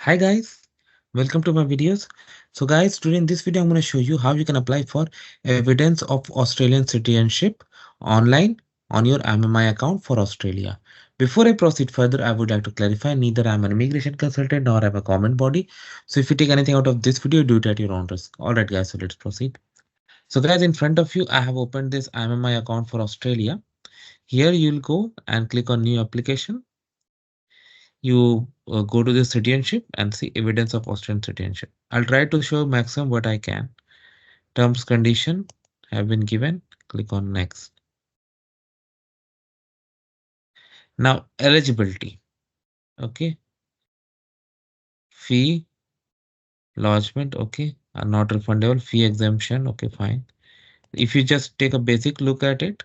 Hi guys, welcome to my videos. So guys, today in this video I'm going to show you how you can apply for evidence of Australian citizenship online on your MMI account for Australia. Before I proceed further, I would like to clarify neither I'm an immigration consultant nor I'm a government body. So if you take anything out of this video, do it at your own risk. Alright guys, so let's proceed. So guys, in front of you, I have opened this MMI account for Australia. Here you'll go and click on new application. You go to the citizenship and see evidence of Australian citizenship. I'll try to show maximum what I can. Terms condition have been given. Click on next. Now eligibility. Okay. Fee lodgement. Okay. Are not refundable. Fee exemption. Okay, fine. If you just take a basic look at it,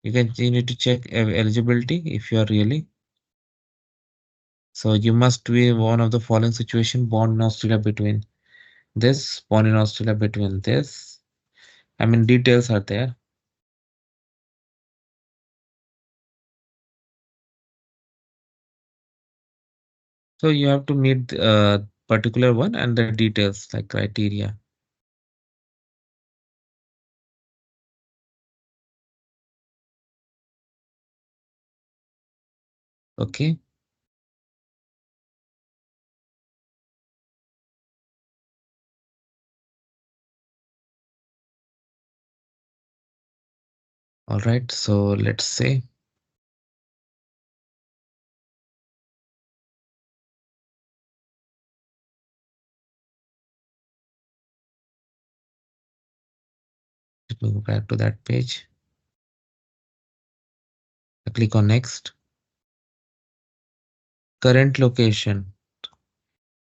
you need to check eligibility if you are really. So you must be one of the following situation: born in Australia between this, born in Australia between this. I mean details are there. So you have to meet particular one and the details like criteria. Okay. All right. So let's say let me go back to that page. I click on next. Current location.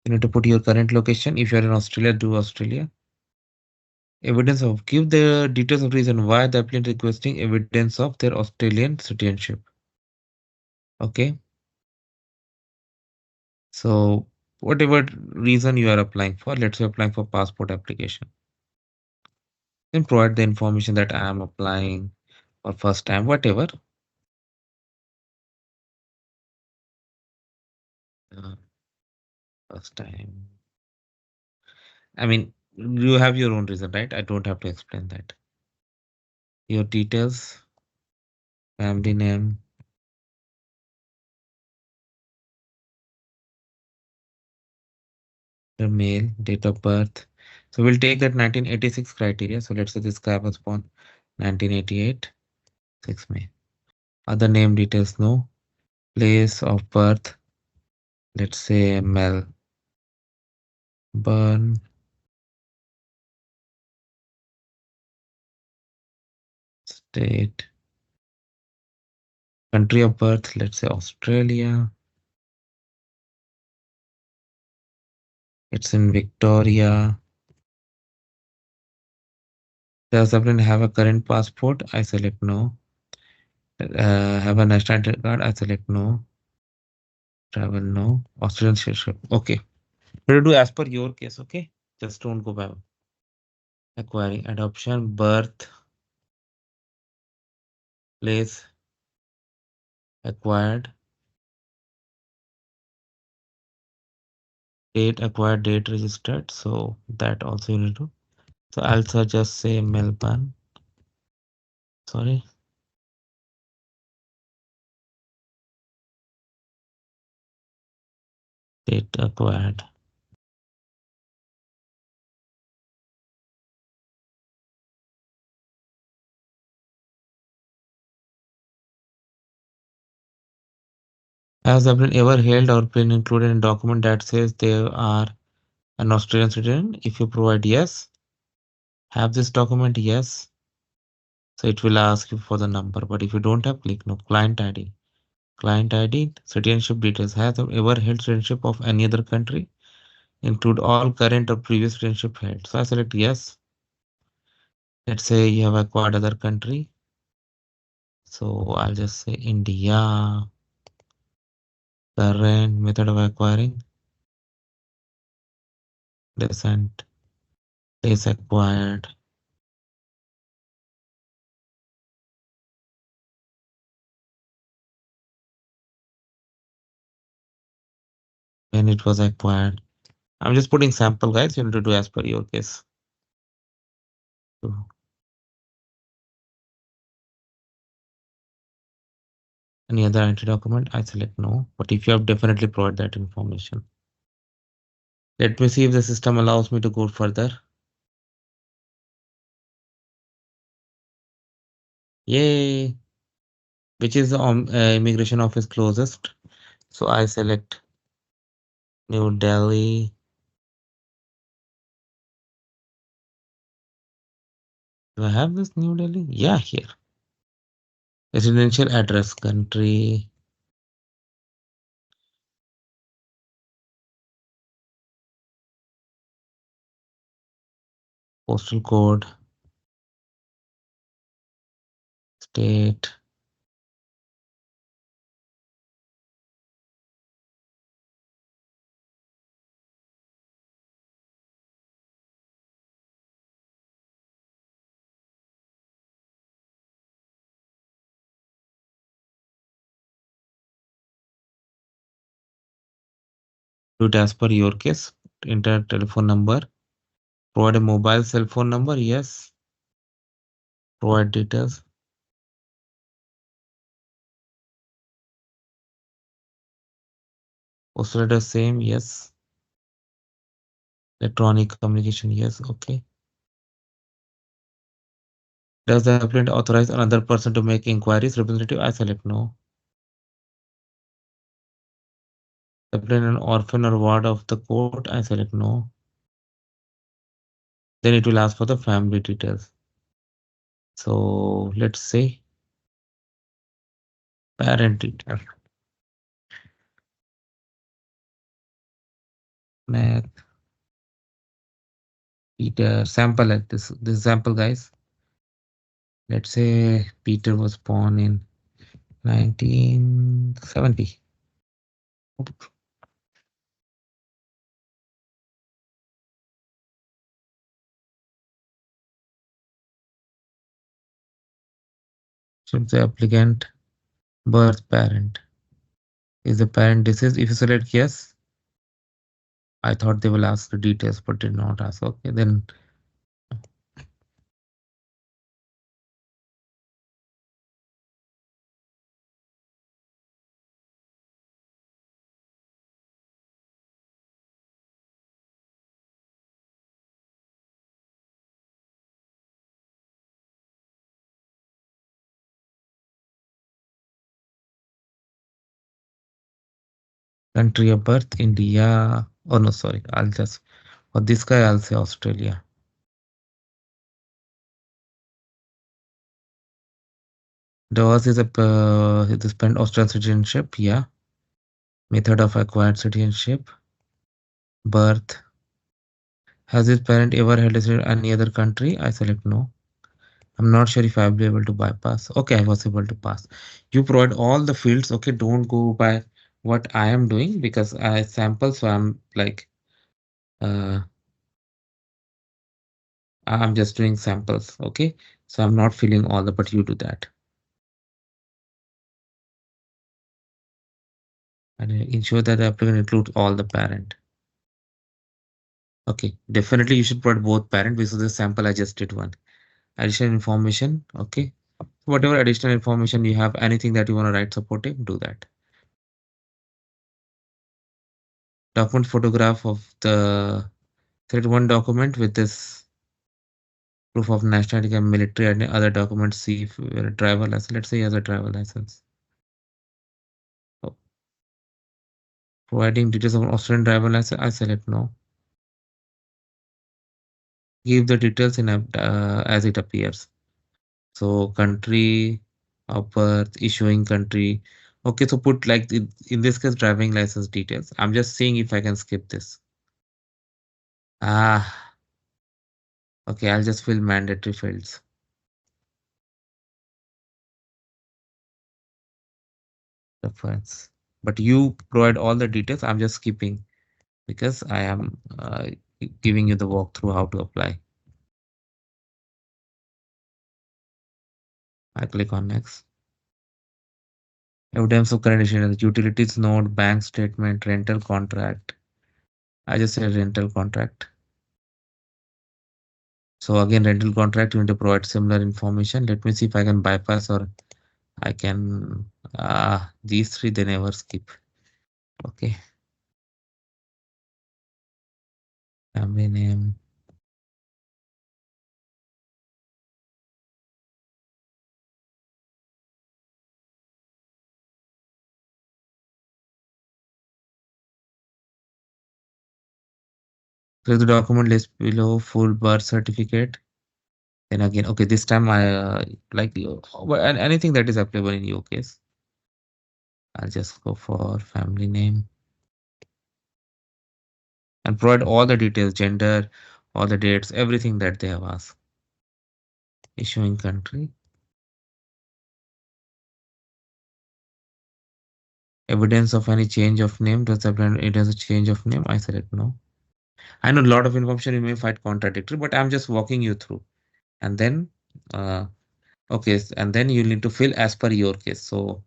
You need to put your current location. If you're in Australia, do Australia. Evidence of give the details of reason why the applicant requesting evidence of their Australian citizenship. Okay. So whatever reason you are applying for, let's say applying for passport application. Then provide the information that I am applying for first time, whatever. Uh, First time. I mean, you have your own reason, right? I don't have to explain that. Your details, family name, your male, date of birth. So we'll take that 1986 criteria. So let's say this guy was born 1988, 6 May. Other name details, no. Place of birth, let's say Melbourne. State, country of birth, let's say Australia. It's in Victoria. Does someone have a current passport? I select no. Have a national identity card? I select no. Travel no. Australian citizenship. Okay. We'll do as per your case. Okay. Just don't go by acquiring adoption, birth, place, acquired, date, acquired date registered. So that also you need to. So I'll just say Melbourne. Sorry. Date acquired. Has been ever held or been included in a document that says they are an Australian citizen? If you provide yes, have this document, yes. So it will ask you for the number. But if you don't have, click no. Client ID. Client ID, citizenship details. Has ever held citizenship of any other country? Include all current or previous citizenship held. So I select yes. Let's say you have acquired other country. So I'll just say India. Current method of acquiring. Descent. Place acquired. when it was acquired. I'm just putting sample, guys. You need to do as per your case. So, any other entry document? I select no. But if you have definitely provide that information. Let me see if the system allows me to go further. Yay! Which is the immigration office closest? So I select New Delhi. Do I have this New Delhi? Yeah, here. Residential address, country, postal code, state. Do it as per your case. Enter telephone number. Provide a mobile cell phone number. Yes. Provide details. Postal address same. Yes. Electronic communication. Yes. Okay. Does the applicant authorize another person to make inquiries? Representative. I select no. Applicant an orphan or ward of the court. I select no. Then it will ask for the family details. So let's say parent detail. Math, Peter, sample at this sample, guys. Let's say Peter was born in 1970. Should the applicant birth parent? Is the parent deceased? If you select yes, I thought they will ask the details, but did not ask. Okay, then country of birth, India. Oh no, sorry. I'll just for this guy, I'll say Australia. Divorce is a is spent Australian citizenship. Yeah. Method of acquired citizenship. Birth. Has his parent ever had a any other country? I select no. I'm not sure if I'll be able to bypass. Okay, I was able to pass. You provide all the fields. Okay, don't go by what I am doing because I sample. So uh, I'm just doing samples. Okay, so I'm not filling all the, but you do that. And ensure that the applicant includes all the parent. Okay, definitely you should provide both parent because the sample I just did one. Additional information. Okay, whatever additional information you have, anything that you want to write supporting, do that. Document photograph of the select one document with this proof of nationality and military and other documents. See if you're a driver license. Let's say he has a driver license. Oh, providing details of an Australian driver license. I select no. Give the details in as it appears. So country of birth, issuing country. Okay, so put like in this case driving license details. I'm just seeing if I can skip this. Ah, okay, I'll just fill mandatory fields. Reference. But you provide all the details. I'm just skipping because I am giving you the walkthrough how to apply. I click on next. Evidence of current issue, utilities note, bank statement, rental contract. I just said rental contract. So again, rental contract, you need to provide similar information. Let me see if I can bypass or I can, these three, they never skip. Okay. Family name. So the document list below, full birth certificate. Then again, okay, this time I like anything that is applicable in your case. I'll just go for family name and provide all the details, gender, all the dates, everything that they have asked. Issuing country, evidence of any change of name. Does that mean it has a change of name? I select no. I know a lot of information you may find contradictory, but I'm just walking you through. And then, uh, okay, and then you need to fill as per your case. So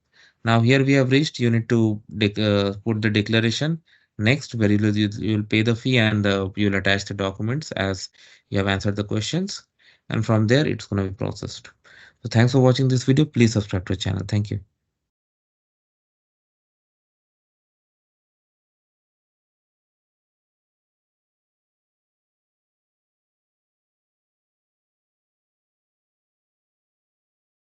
now here we have reached, you need to put the declaration next where you'll pay the fee and you'll attach the documents as you have answered the questions. And from there, it's going to be processed. So thanks for watching this video. Please subscribe to the channel. Thank you.